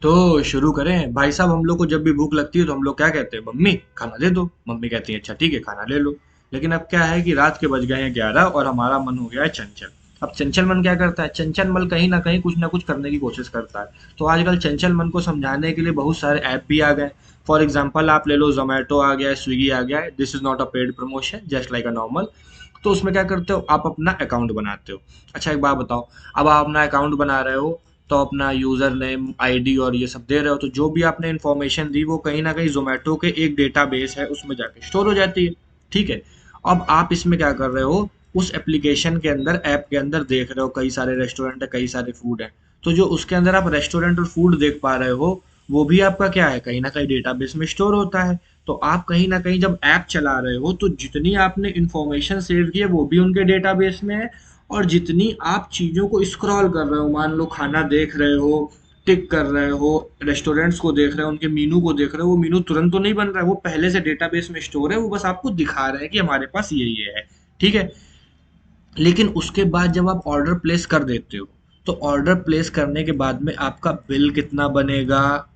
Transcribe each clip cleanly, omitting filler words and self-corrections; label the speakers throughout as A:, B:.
A: तो शुरू करें भाई साहब। हम लोग को जब भी भूख लगती है तो हम लोग क्या कहते हैं, मम्मी खाना दे दो। मम्मी कहती है अच्छा ठीक है खाना ले लो। लेकिन अब क्या है कि रात के बज गए हैं 11 और हमारा मन हो गया है चंचल। अब चंचल मन क्या करता है, चंचल मन कहीं ना कहीं कुछ ना कुछ करने की कोशिश करता है। तो आजकल चंचल मन को समझाने के लिए बहुत सारे ऐप भी आ गए। फॉर एग्जाम्पल आप ले लो, जोमेटो आ गया है, स्विगी आ गया है। This is not a paid promotion, just like a normal. तो उसमें क्या करते हो, आप अपना अकाउंट बनाते हो। अच्छा एक बात बताओ, अब आप अपना अकाउंट बना रहे हो तो अपना यूजर नेम आईडी और ये सब दे रहे हो, तो जो भी आपने इन्फॉर्मेशन दी वो कहीं ना कहीं जोमेटो के एक डेटाबेस है उसमें जाके स्टोर हो जाती है। ठीक है। अब आप इसमें क्या कर रहे हो, उस एप्लीकेशन के अंदर, ऐप के अंदर देख रहे हो कई सारे रेस्टोरेंट है, कई सारे फूड है। तो जो उसके अंदर आप रेस्टोरेंट और फूड देख पा रहे हो, वो भी आपका क्या है, कहीं ना कहीं डेटाबेस में स्टोर होता है। तो आप कहीं ना कहीं जब ऐप चला रहे हो तो जितनी आपने इंफॉर्मेशन सेव की है वो भी उनके डेटाबेस में है। और जितनी आप चीज़ों को स्क्रॉल कर रहे हो, मान लो खाना देख रहे हो, टिक कर रहे हो, रेस्टोरेंट्स को देख रहे हो, उनके मीनू को देख रहे हो, वो मीनू तुरंत तो नहीं बन रहा है, वो पहले से डेटाबेस में स्टोर है, वो बस आपको दिखा रहे हैं कि हमारे पास ये है। ठीक है। लेकिन उसके बाद जब आप ऑर्डर प्लेस कर देते हो, तो ऑर्डर प्लेस करने के बाद में आपका बिल कितना बनेगा,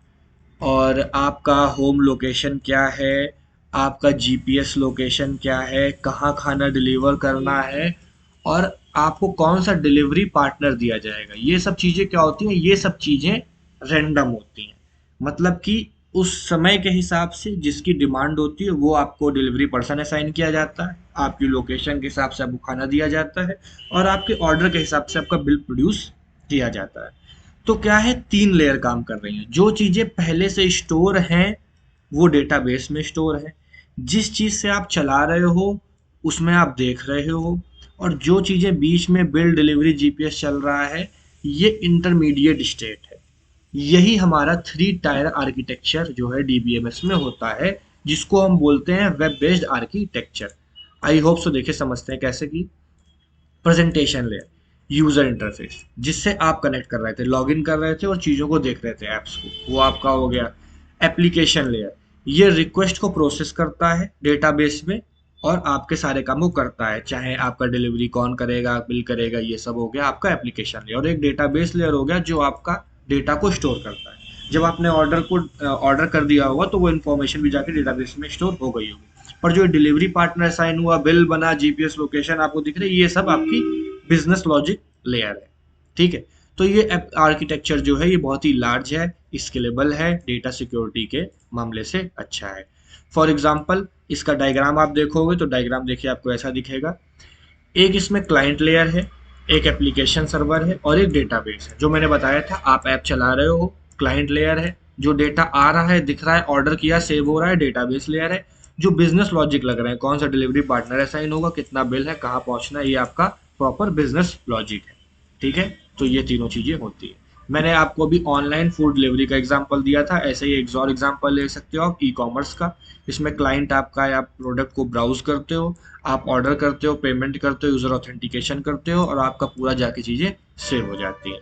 A: और आपका होम लोकेशन क्या है, आपका जीपीएस लोकेशन क्या है, कहाँ खाना डिलीवर करना है, और आपको कौन सा डिलीवरी पार्टनर दिया जाएगा, ये सब चीज़ें क्या होती हैं, ये सब चीज़ें रैंडम होती हैं। मतलब कि उस समय के हिसाब से जिसकी डिमांड होती है वो आपको डिलीवरी पर्सन असाइन किया जाता है, आपकी लोकेशन के हिसाब से आपको खाना दिया जाता है, और आपके ऑर्डर के हिसाब से आपका बिल प्रोड्यूस किया जाता है। तो क्या है, 3 लेयर काम कर रही हैं। जो चीज़ें पहले से स्टोर हैं वो डेटाबेस में स्टोर है, जिस चीज़ से आप चला रहे हो उसमें आप देख रहे हो, और जो चीज़ें बीच में बिल डिलीवरी जीपीएस चल रहा है, ये इंटरमीडिएट स्टेट है। यही हमारा 3 टायर आर्किटेक्चर जो है डीबीएमएस में होता है, जिसको हम बोलते हैं web based architecture. I hope so. देखे समझते हैं कैसे की। प्रेजेंटेशन लेयर, यूजर इंटरफेस जिससे आप कनेक्ट कर रहे थे, लॉगिन कर रहे थे और चीज़ों को देख रहे थे ऐप्स को, वो आपका हो गया। एप्लीकेशन लेयर, ये रिक्वेस्ट को प्रोसेस करता है डेटाबेस में और आपके सारे काम को करता है, चाहे आपका डिलीवरी कौन करेगा, बिल करेगा, ये सब हो गया आपका एप्लीकेशन लेयर। और एक डेटाबेस लेयर हो गया जो आपका डेटा को स्टोर करता है। जब आपने ऑर्डर कर दिया होगा तो वो इन्फॉर्मेशन भी जाके डेटाबेस में स्टोर हो गई होगी। और जो डिलीवरी पार्टनर साइन हुआ, बिल बना, जीपीएस लोकेशन आपको दिख रही है, ये सब आपकी बिजनेस लॉजिक लेयर है। ठीक है। तो ये आर्किटेक्चर जो है ये बहुत ही लार्ज है, स्केलेबल है, डेटा सिक्योरिटी के मामले से अच्छा है। फॉर एग्जाम्पल इसका डायग्राम आप देखोगे तो डायग्राम देखिए आपको ऐसा दिखेगा। एक इसमें क्लाइंट लेयर है, एक एप्लीकेशन सर्वर है और एक डेटाबेस है। जो मैंने बताया था, आप ऐप चला रहे हो, क्लाइंट लेयर है, जो डेटा आ रहा है, दिख रहा है, ऑर्डर किया, सेव हो रहा है, डेटाबेस लेयर है। जो बिजनेस लॉजिक लग रहे हैं, कौन सा डिलीवरी पार्टनर असाइन होगा, कितना बिल है, कहाँ पहुंचना है, ये आपका प्रॉपर बिजनेस लॉजिक है। ठीक है। तो ये तीनों चीजें होती है। मैंने आपको अभी ऑनलाइन फूड डिलीवरी का एग्जांपल दिया था, ऐसे ही एक और एग्जांपल ले सकते हो आप ई कॉमर्स का। इसमें क्लाइंट आपका है, आप प्रोडक्ट को ब्राउज करते हो, आप ऑर्डर करते हो, पेमेंट करते हो, यूजर ऑथेंटिकेशन करते हो, और आपका पूरा जाके चीजें सेव हो जाती हैं।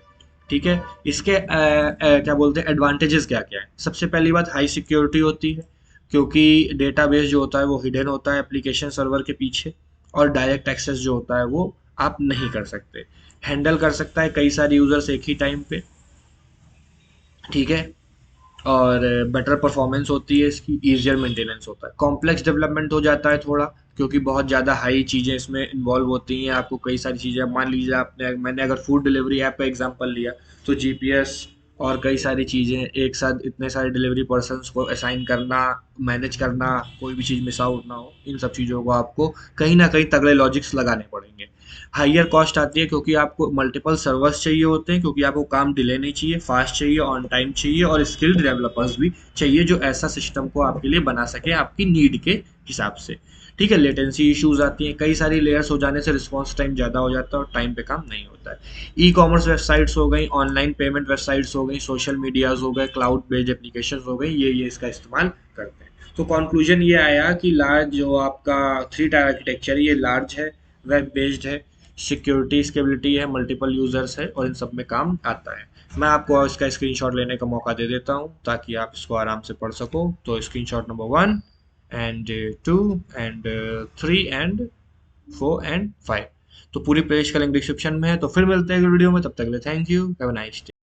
A: ठीक है। इसके क्या बोलते हैं एडवांटेजेस क्या क्या है। सबसे पहली बात, हाई सिक्योरिटी होती है, क्योंकि डेटाबेस जो होता है वो हिडन होता है एप्लीकेशन सर्वर के पीछे, और डायरेक्ट एक्सेस जो होता है वो आप नहीं कर सकते। हैंडल कर सकता है कई सारे यूजर्स एक ही टाइम पे। ठीक है। और बेटर परफॉर्मेंस होती है इसकी, ईजियर मेंटेनेंस होता है। कॉम्प्लेक्स डेवलपमेंट हो जाता है थोड़ा, क्योंकि बहुत ज़्यादा हाई चीज़ें इसमें इन्वॉल्व होती हैं। आपको कई सारी चीज़ें, मान लीजिए आपने, मैंने अगर फूड डिलीवरी ऐप का एग्जांपल लिया, तो जीपीएस और कई सारी चीज़ें एक साथ, इतने सारे डिलीवरी पर्सन्स को असाइन करना, मैनेज करना, कोई भी चीज़ मिस आउट ना हो, इन सब चीज़ों को आपको कहीं ना कहीं तगड़े लॉजिक्स लगाने पड़ेंगे। हाइयर कॉस्ट आती है क्योंकि आपको मल्टीपल सर्वर्स चाहिए होते हैं, क्योंकि आपको काम डिले नहीं चाहिए, फास्ट चाहिए, ऑन टाइम चाहिए, और स्किल्ड डेवलपर्स भी चाहिए जो ऐसा सिस्टम को आपके लिए बना सके आपकी नीड के हिसाब से। ठीक है। लेटेंसी इश्यूज आती हैं, कई सारी लेयर्स हो जाने से रिस्पॉन्स टाइम ज़्यादा हो जाता है और टाइम पे काम नहीं होता है। ई कॉमर्स वेबसाइट्स हो गई, ऑनलाइन पेमेंट वेबसाइट्स हो गई, सोशल मीडियाज हो गए, क्लाउड बेस्ड एप्लीकेशन हो गई, ये इसका इस्तेमाल करते हैं। तो कंक्लूजन ये आया कि लार्ज जो आपका 3 टायर आर्किटेक्चर है ये लार्ज है, वेब बेस्ड है, सिक्योरिटी स्केबिलिटी है, मल्टीपल यूजर्स है, और इन सब में काम आता है। मैं आपको इसका स्क्रीनशॉट लेने का मौका दे देता हूँ ताकि आप इसको आराम से पढ़ सको। तो screenshot number 1 and 2 and 3 and 4 and 5। तो पूरी पेज का लिंक डिस्क्रिप्शन में है। तो फिर मिलते हैं अगले वीडियो में, तब तक के लिए thank you, have a nice day.